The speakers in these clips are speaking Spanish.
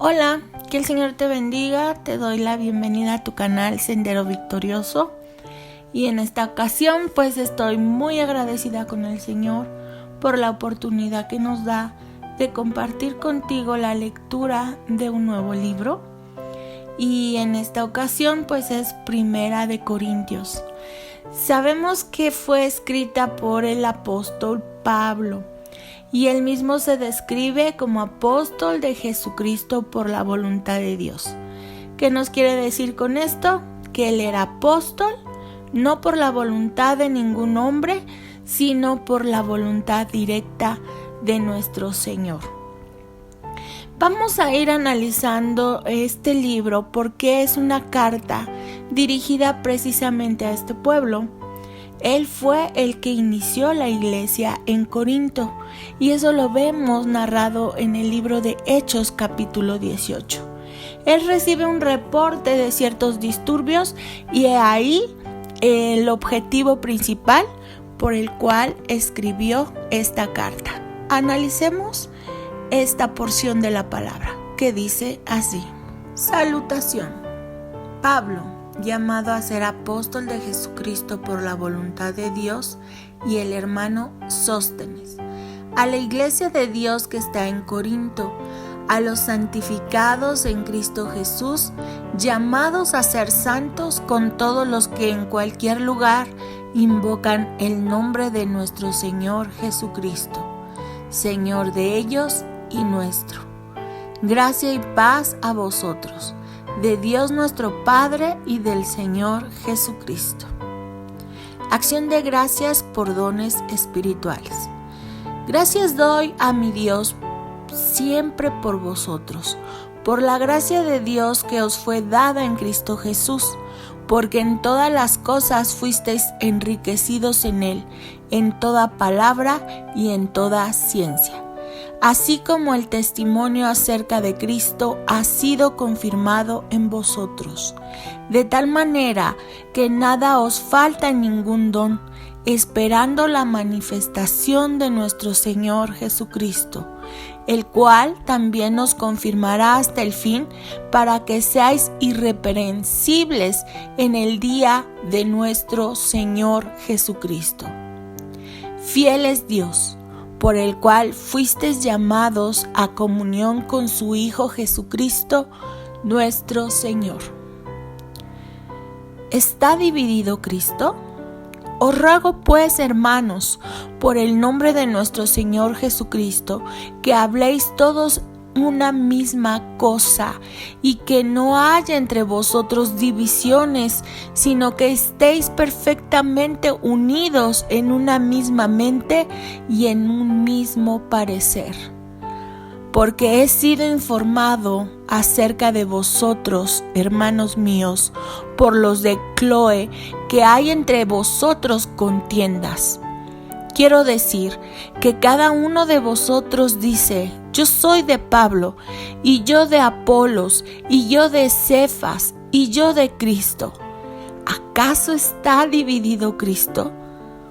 Hola, que el Señor te bendiga, te doy la bienvenida a tu canal Sendero Victorioso y en esta ocasión pues estoy muy agradecida con el Señor por la oportunidad que nos da de compartir contigo la lectura de un nuevo libro y en esta ocasión pues es Primera de Corintios. Sabemos que fue escrita por el apóstol Pablo y él mismo se describe como apóstol de Jesucristo por la voluntad de Dios. ¿Qué nos quiere decir con esto? Que él era apóstol no por la voluntad de ningún hombre, sino por la voluntad directa de nuestro Señor. Vamos a ir analizando este libro porque es una carta dirigida precisamente a este pueblo. Él fue el que inició la iglesia en Corinto y eso lo vemos narrado en el libro de Hechos capítulo 18. Él recibe un reporte de ciertos disturbios y ahí el objetivo principal por el cual escribió esta carta. Analicemos esta porción de la palabra que dice así: Salutación. Pablo, llamado a ser apóstol de Jesucristo por la voluntad de Dios, y el hermano Sóstenes, a la iglesia de Dios que está en Corinto, a los santificados en Cristo Jesús, llamados a ser santos con todos los que en cualquier lugar invocan el nombre de nuestro Señor Jesucristo, Señor de ellos y nuestro. Gracia y paz a vosotros, de Dios nuestro Padre y del Señor Jesucristo. Acción de gracias por dones espirituales. Gracias doy a mi Dios siempre por vosotros, por la gracia de Dios que os fue dada en Cristo Jesús, porque en todas las cosas fuisteis enriquecidos en Él, en toda palabra y en toda ciencia. Así como el testimonio acerca de Cristo ha sido confirmado en vosotros, de tal manera que nada os falta en ningún don, esperando la manifestación de nuestro Señor Jesucristo, el cual también nos confirmará hasta el fin, para que seáis irreprensibles en el día de nuestro Señor Jesucristo. Fiel es Dios, por el cual fuisteis llamados a comunión con su Hijo Jesucristo, nuestro Señor. ¿Está dividido Cristo? Os ruego pues, hermanos, por el nombre de nuestro Señor Jesucristo, que habléis todos una misma cosa y que no haya entre vosotros divisiones, sino que estéis perfectamente unidos en una misma mente y en un mismo parecer. Porque he sido informado acerca de vosotros, hermanos míos, por los de Cloe, que hay entre vosotros contiendas. Quiero decir que cada uno de vosotros dice: yo soy de Pablo, y yo de Apolos, y yo de Cefas, y yo de Cristo. ¿Acaso está dividido Cristo?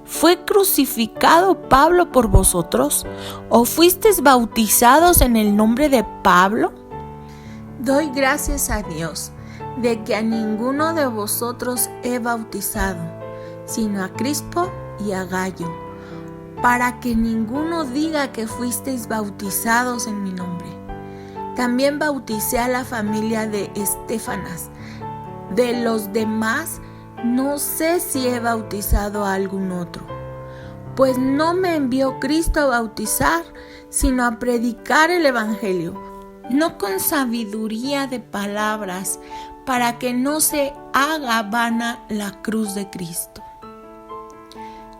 ¿Fue crucificado Pablo por vosotros? ¿O fuisteis bautizados en el nombre de Pablo? Doy gracias a Dios de que a ninguno de vosotros he bautizado, sino a Crispo y a Gayo, para que ninguno diga que fuisteis bautizados en mi nombre. También bauticé a la familia de Estéfanas. De los demás, no sé si he bautizado a algún otro, pues no me envió Cristo a bautizar, sino a predicar el Evangelio, no con sabiduría de palabras, para que no se haga vana la cruz de Cristo.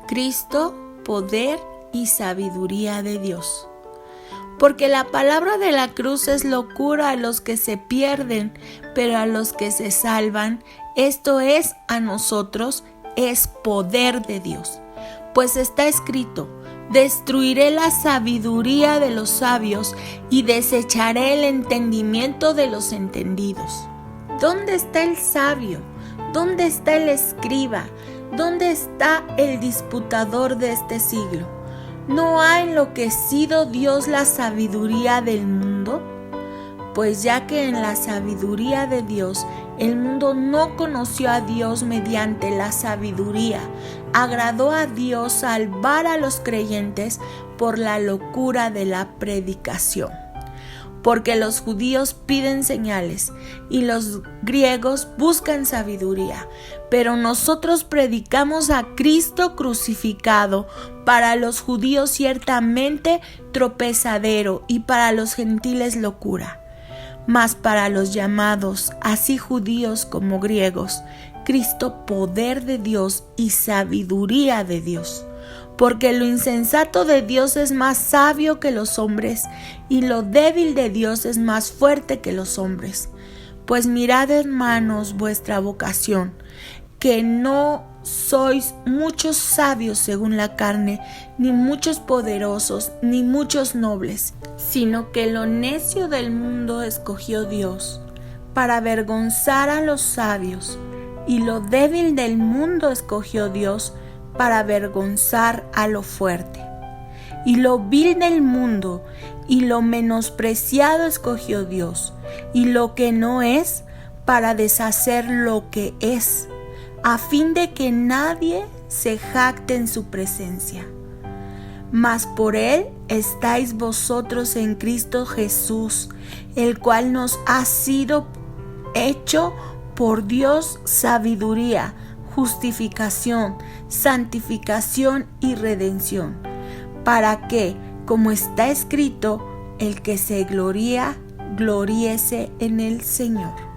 Cristo, poder y sabiduría de Dios. Porque la palabra de la cruz es locura a los que se pierden, pero a los que se salvan, esto es, a nosotros, es poder de Dios. Pues está escrito: destruiré la sabiduría de los sabios y desecharé el entendimiento de los entendidos. ¿Dónde está el sabio? ¿Dónde está el escriba? ¿Dónde está el disputador de este siglo? ¿No ha enloquecido Dios la sabiduría del mundo? Pues ya que en la sabiduría de Dios el mundo no conoció a Dios mediante la sabiduría, agradó a Dios salvar a los creyentes por la locura de la predicación. Porque los judíos piden señales y los griegos buscan sabiduría, pero nosotros predicamos a Cristo crucificado, para los judíos ciertamente tropezadero y para los gentiles locura. Mas para los llamados, así judíos como griegos, Cristo poder de Dios y sabiduría de Dios. Porque lo insensato de Dios es más sabio que los hombres, y lo débil de Dios es más fuerte que los hombres. Pues mirad, hermanos, vuestra vocación, que no sois muchos sabios según la carne, ni muchos poderosos, ni muchos nobles, sino que lo necio del mundo escogió Dios, para avergonzar a los sabios, y lo débil del mundo escogió Dios, para avergonzar a lo fuerte. Y lo vil del mundo y lo menospreciado escogió Dios, y lo que no es, para deshacer lo que es, a fin de que nadie se jacte en su presencia. Mas por él estáis vosotros en Cristo Jesús, el cual nos ha sido hecho por Dios sabiduría, justificación, santificación y redención, para que, como está escrito, el que se gloría, gloríese en el Señor.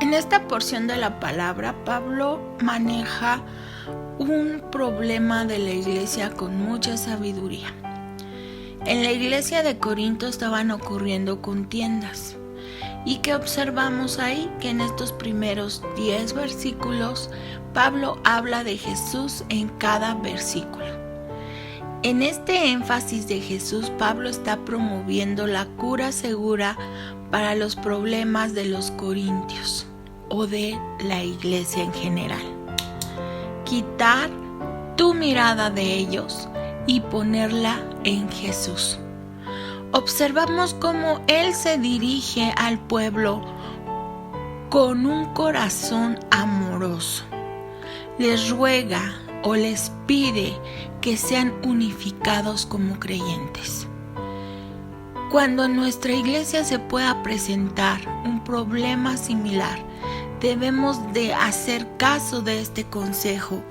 En esta porción de la palabra, Pablo maneja un problema de la iglesia con mucha sabiduría. En la iglesia de Corinto estaban ocurriendo contiendas. ¿Y qué observamos ahí? Que en estos primeros 10 versículos, Pablo habla de Jesús en cada versículo. En este énfasis de Jesús, Pablo está promoviendo la cura segura para los problemas de los corintios o de la iglesia en general. Quitar tu mirada de ellos y ponerla en Jesús. Observamos cómo Él se dirige al pueblo con un corazón amoroso. Les ruega o les pide que sean unificados como creyentes. Cuando en nuestra iglesia se pueda presentar un problema similar, debemos de hacer caso de este consejo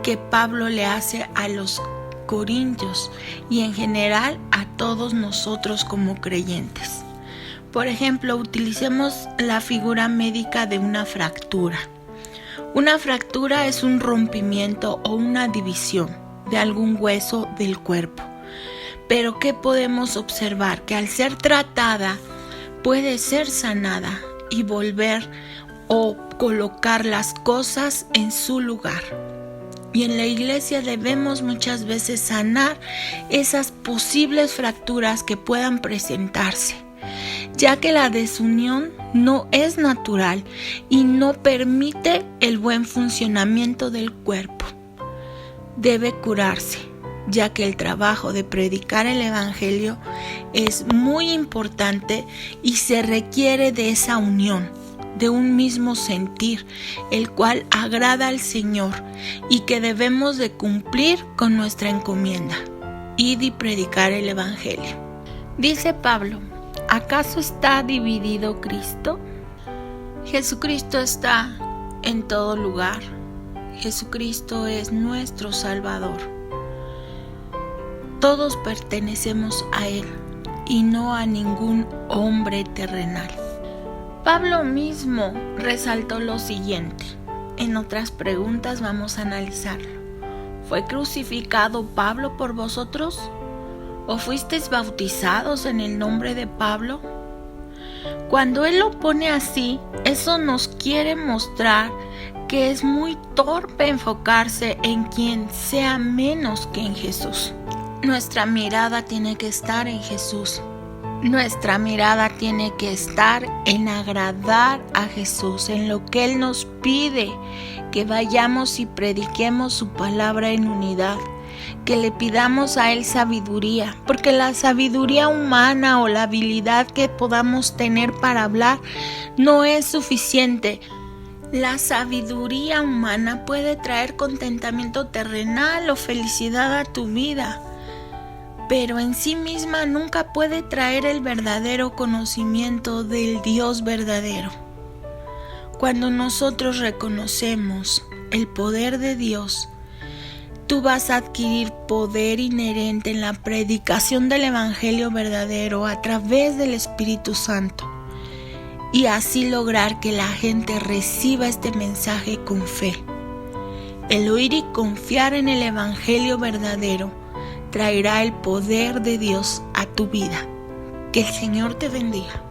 que Pablo le hace a los corintios y en general a todos nosotros como creyentes. Por ejemplo, utilicemos la figura médica de una fractura. Una fractura es un rompimiento o una división de algún hueso del cuerpo. Pero ¿qué podemos observar? Que al ser tratada puede ser sanada y volver o colocar las cosas en su lugar. Y en la iglesia debemos muchas veces sanar esas posibles fracturas que puedan presentarse, ya que la desunión no es natural y no permite el buen funcionamiento del cuerpo. Debe curarse, ya que el trabajo de predicar el Evangelio es muy importante y se requiere de esa unión, de un mismo sentir, el cual agrada al Señor y que debemos de cumplir con nuestra encomienda, id y predicar el Evangelio. Dice Pablo, ¿acaso está dividido Cristo? Jesucristo está en todo lugar. Jesucristo es nuestro Salvador. Todos pertenecemos a Él y no a ningún hombre terrenal. Pablo mismo resaltó lo siguiente. En otras preguntas vamos a analizarlo. ¿Fue crucificado Pablo por vosotros? ¿O fuisteis bautizados en el nombre de Pablo? Cuando él lo pone así, eso nos quiere mostrar que es muy torpe enfocarse en quien sea menos que en Jesús. Nuestra mirada tiene que estar en Jesús. Nuestra mirada tiene que estar en agradar a Jesús, en lo que Él nos pide, que vayamos y prediquemos su palabra en unidad, que le pidamos a Él sabiduría, porque la sabiduría humana o la habilidad que podamos tener para hablar no es suficiente. La sabiduría humana puede traer contentamiento terrenal o felicidad a tu vida, pero en sí misma nunca puede traer el verdadero conocimiento del Dios verdadero. Cuando nosotros reconocemos el poder de Dios, tú vas a adquirir poder inherente en la predicación del Evangelio verdadero a través del Espíritu Santo, y así lograr que la gente reciba este mensaje con fe. El oír y confiar en el Evangelio verdadero traerá el poder de Dios a tu vida. Que el Señor te bendiga.